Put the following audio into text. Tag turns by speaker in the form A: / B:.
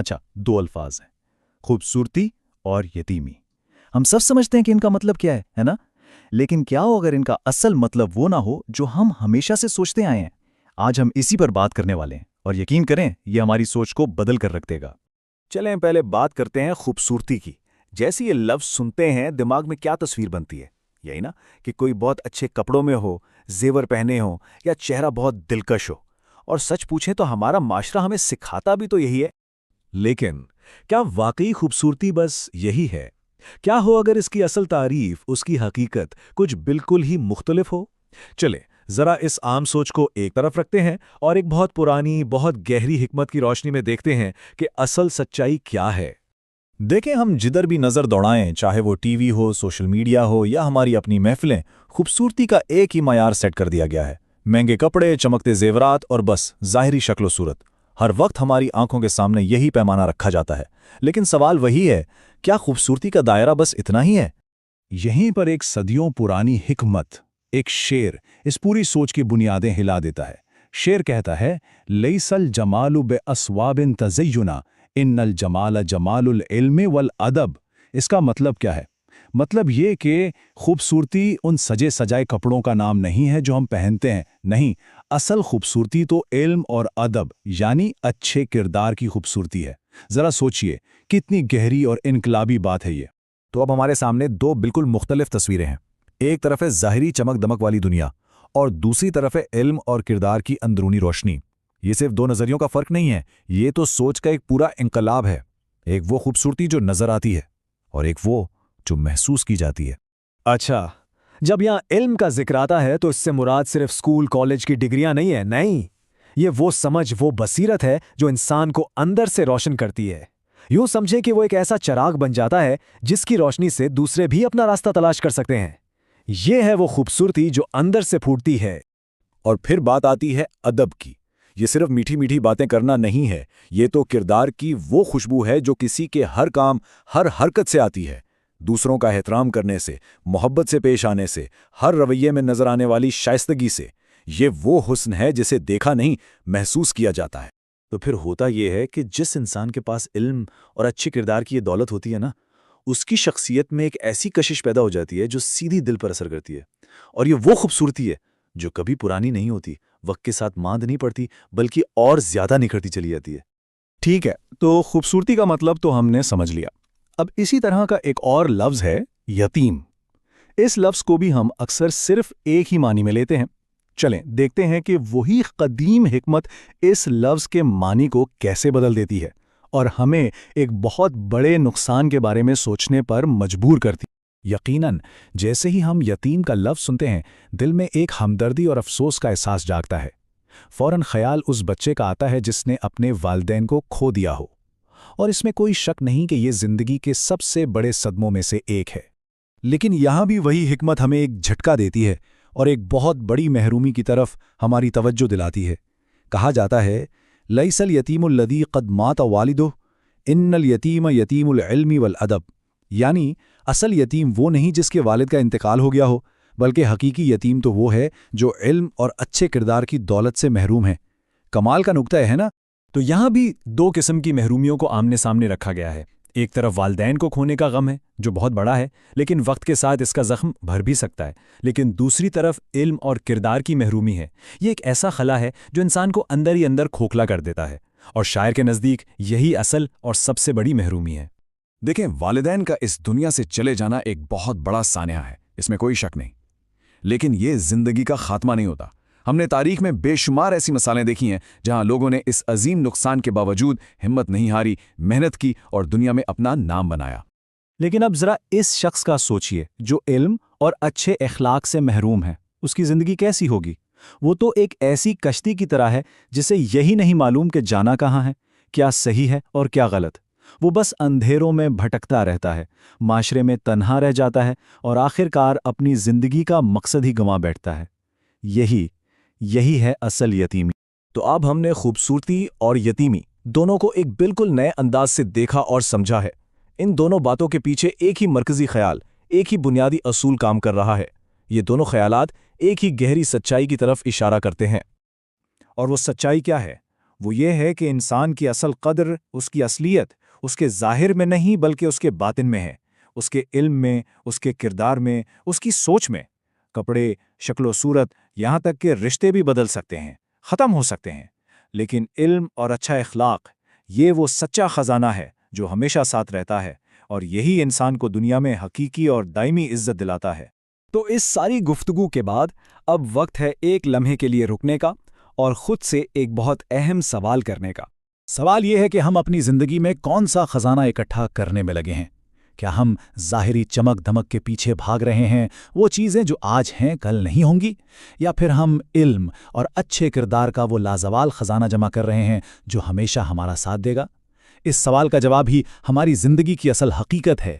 A: اچھا، دو الفاظ ہیں، خوبصورتی اور یتیمی۔ ہم سب سمجھتے ہیں کہ ان کا مطلب کیا ہے نا؟ لیکن کیا ہو اگر ان کا اصل مطلب وہ نہ ہو جو ہم ہمیشہ سے سوچتے آئے ہیں؟ آج ہم اسی پر بات کرنے والے ہیں، اور یقین کریں یہ ہماری سوچ کو بدل کر رکھ دے گا۔
B: چلیں پہلے بات کرتے ہیں خوبصورتی کی۔ جیسے یہ لفظ سنتے ہیں دماغ میں کیا تصویر بنتی ہے؟ یہی نا کہ کوئی بہت اچھے کپڑوں میں ہو، زیور پہنے ہو، یا چہرہ بہت دلکش ہو۔ اور سچ پوچھیں تو ہمارا معاشرہ ہمیں سکھاتا بھی تو یہی ہے۔
C: لیکن کیا واقعی خوبصورتی بس یہی ہے؟ کیا ہو اگر اس کی اصل تعریف، اس کی حقیقت کچھ بالکل ہی مختلف ہو؟ چلیں ذرا اس عام سوچ کو ایک طرف رکھتے ہیں اور ایک بہت پرانی، بہت گہری حکمت کی روشنی میں دیکھتے ہیں کہ اصل سچائی کیا ہے۔
A: دیکھیں، ہم جدھر بھی نظر دوڑائیں، چاہے وہ ٹی وی ہو، سوشل میڈیا ہو یا ہماری اپنی محفلیں، خوبصورتی کا ایک ہی معیار سیٹ کر دیا گیا ہے۔ مہنگے کپڑے، چمکتے زیورات اور بس ظاہری شکل و صورت۔ ہر وقت ہماری آنکھوں کے سامنے یہی پیمانہ رکھا جاتا ہے۔ لیکن سوال وہی ہے، کیا خوبصورتی کا دائرہ بس اتنا ہی ہے؟
C: یہیں پر ایک صدیوں پرانی حکمت، ایک شعر اس پوری سوچ کی بنیادیں ہلا دیتا ہے۔ شعر کہتا ہے، لیس الجمال باسواب تزینا ان الجمال جمال العلم والادب۔ اس کا مطلب کیا ہے؟ مطلب یہ کہ خوبصورتی ان سجے سجائے کپڑوں کا نام نہیں ہے جو ہم پہنتے ہیں، نہیں، اصل خوبصورتی تو علم اور ادب یعنی اچھے کردار کی خوبصورتی ہے۔ ذرا سوچئے کتنی گہری اور انقلابی بات ہے یہ۔
B: تو اب ہمارے سامنے دو بالکل مختلف تصویریں ہیں۔ ایک طرف ہے ظاہری چمک دمک والی دنیا، اور دوسری طرف ہے علم اور کردار کی اندرونی روشنی۔ یہ صرف دو نظریوں کا فرق نہیں ہے، یہ تو سوچ کا ایک پورا انقلاب ہے۔ ایک وہ خوبصورتی جو نظر آتی ہے، اور ایک وہ جو محسوس کی جاتی ہے۔
D: اچھا، جب یہاں علم کا ذکر آتا ہے تو اس سے مراد صرف اسکول کالج کی ڈگریاں نہیں ہیں، نہیں، یہ وہ سمجھ، وہ بصیرت ہے جو انسان کو اندر سے روشن کرتی ہے۔ یوں سمجھیں کہ وہ ایک ایسا چراغ بن جاتا ہے جس کی روشنی سے دوسرے بھی اپنا راستہ تلاش کر سکتے ہیں۔ یہ ہے وہ خوبصورتی جو اندر سے پھوٹتی ہے۔
B: اور پھر بات آتی ہے ادب کی۔ یہ صرف میٹھی میٹھی باتیں کرنا نہیں ہے، یہ تو کردار کی وہ خوشبو ہے جو کسی کے ہر کام، ہر حرکت سے آتی ہے۔ دوسروں کا احترام کرنے سے، محبت سے پیش آنے سے، ہر رویے میں نظر آنے والی شائستگی سے۔ یہ وہ حسن ہے جسے دیکھا نہیں، محسوس کیا جاتا ہے۔
A: تو پھر ہوتا یہ ہے کہ جس انسان کے پاس علم اور اچھے کردار کی یہ دولت ہوتی ہے نا، اس کی شخصیت میں ایک ایسی کشش پیدا ہو جاتی ہے جو سیدھی دل پر اثر کرتی ہے۔ اور یہ وہ خوبصورتی ہے جو کبھی پرانی نہیں ہوتی، وقت کے ساتھ ماند نہیں پڑتی، بلکہ اور زیادہ نکھرتی چلی جاتی ہے۔ ٹھیک ہے، تو خوبصورتی کا مطلب تو ہم نے سمجھ لیا۔ اب اسی طرح کا ایک اور لفظ ہے یتیم۔ اس لفظ کو بھی ہم اکثر صرف ایک ہی معنی میں لیتے ہیں۔ چلیں دیکھتے ہیں کہ وہی قدیم حکمت اس لفظ کے معنی کو کیسے بدل دیتی ہے اور ہمیں ایک بہت بڑے نقصان کے بارے میں سوچنے پر مجبور کرتی ہے۔
C: یقیناً جیسے ہی ہم یتیم کا لفظ سنتے ہیں، دل میں ایک ہمدردی اور افسوس کا احساس جاگتا ہے۔ فوراً خیال اس بچے کا آتا ہے جس نے اپنے والدین کو کھو دیا ہو، اور اس میں کوئی شک نہیں کہ یہ زندگی کے سب سے بڑے صدموں میں سے ایک ہے۔
A: لیکن یہاں بھی وہی حکمت ہمیں ایک جھٹکا دیتی ہے اور ایک بہت بڑی محرومی کی طرف ہماری توجہ دلاتی ہے۔ کہا جاتا ہے، لیس الیتیم الذی قد مات والدہ ان الیتیم یتیم العلم والادب، یعنی اصل یتیم وہ نہیں جس کے والد کا انتقال ہو گیا ہو، بلکہ حقیقی یتیم تو وہ ہے جو علم اور اچھے کردار کی دولت سے محروم ہے۔ کمال کا نکتہ ہے نا؟
D: تو یہاں بھی دو قسم کی محرومیوں کو آمنے سامنے رکھا گیا ہے۔ ایک طرف والدین کو کھونے کا غم ہے جو بہت بڑا ہے، لیکن وقت کے ساتھ اس کا زخم بھر بھی سکتا ہے۔ لیکن دوسری طرف علم اور کردار کی محرومی ہے۔ یہ ایک ایسا خلا ہے جو انسان کو اندر ہی اندر کھوکھلا کر دیتا ہے، اور شاعر کے نزدیک یہی اصل اور سب سے بڑی محرومی ہے۔
B: دیکھیں، والدین کا اس دنیا سے چلے جانا ایک بہت بڑا سانحہ ہے، اس میں کوئی شک نہیں۔ لیکن یہ زندگی کا خاتمہ نہیں ہوتا۔ ہم نے تاریخ میں بے شمار ایسی مثالیں دیکھی ہیں جہاں لوگوں نے اس عظیم نقصان کے باوجود ہمت نہیں ہاری، محنت کی اور دنیا میں اپنا نام بنایا۔
A: لیکن اب ذرا اس شخص کا سوچئے جو علم اور اچھے اخلاق سے محروم ہے، اس کی زندگی کیسی ہوگی؟ وہ تو ایک ایسی کشتی کی طرح ہے جسے یہی نہیں معلوم کہ جانا کہاں ہے، کیا صحیح ہے اور کیا غلط۔ وہ بس اندھیروں میں بھٹکتا رہتا ہے، معاشرے میں تنہا رہ جاتا ہے اور آخر کار اپنی زندگی کا مقصد ہی گنوا بیٹھتا ہے۔ یہی ہے اصل یتیمی۔
B: تو اب ہم نے خوبصورتی اور یتیمی دونوں کو ایک بالکل نئے انداز سے دیکھا اور سمجھا ہے۔ ان دونوں باتوں کے پیچھے ایک ہی مرکزی خیال، ایک ہی بنیادی اصول کام کر رہا ہے۔ یہ دونوں خیالات ایک ہی گہری سچائی کی طرف اشارہ کرتے ہیں۔ اور وہ سچائی کیا ہے؟
C: وہ یہ ہے کہ انسان کی اصل قدر، اس کی اصلیت، اس کے ظاہر میں نہیں بلکہ اس کے باطن میں ہے، اس کے علم میں، اس کے کردار میں، اس کی سوچ میں۔ کپڑے، شکل و صورت، یہاں تک کہ رشتے بھی بدل سکتے ہیں، ختم ہو سکتے ہیں، لیکن علم اور اچھا اخلاق، یہ وہ سچا خزانہ ہے جو ہمیشہ ساتھ رہتا ہے، اور یہی انسان کو دنیا میں حقیقی اور دائمی عزت دلاتا ہے۔
D: تو اس ساری گفتگو کے بعد اب وقت ہے ایک لمحے کے لیے رکنے کا اور خود سے ایک بہت اہم سوال کرنے کا۔
C: سوال یہ ہے کہ ہم اپنی زندگی میں کون سا خزانہ اکٹھا کرنے میں لگے ہیں؟ کیا ہم ظاہری چمک دھمک کے پیچھے بھاگ رہے ہیں، وہ چیزیں جو آج ہیں کل نہیں ہوں گی؟ یا پھر ہم علم اور اچھے کردار کا وہ لازوال خزانہ جمع کر رہے ہیں جو ہمیشہ ہمارا ساتھ دے گا؟ اس سوال کا جواب ہی ہماری زندگی کی اصل حقیقت ہے۔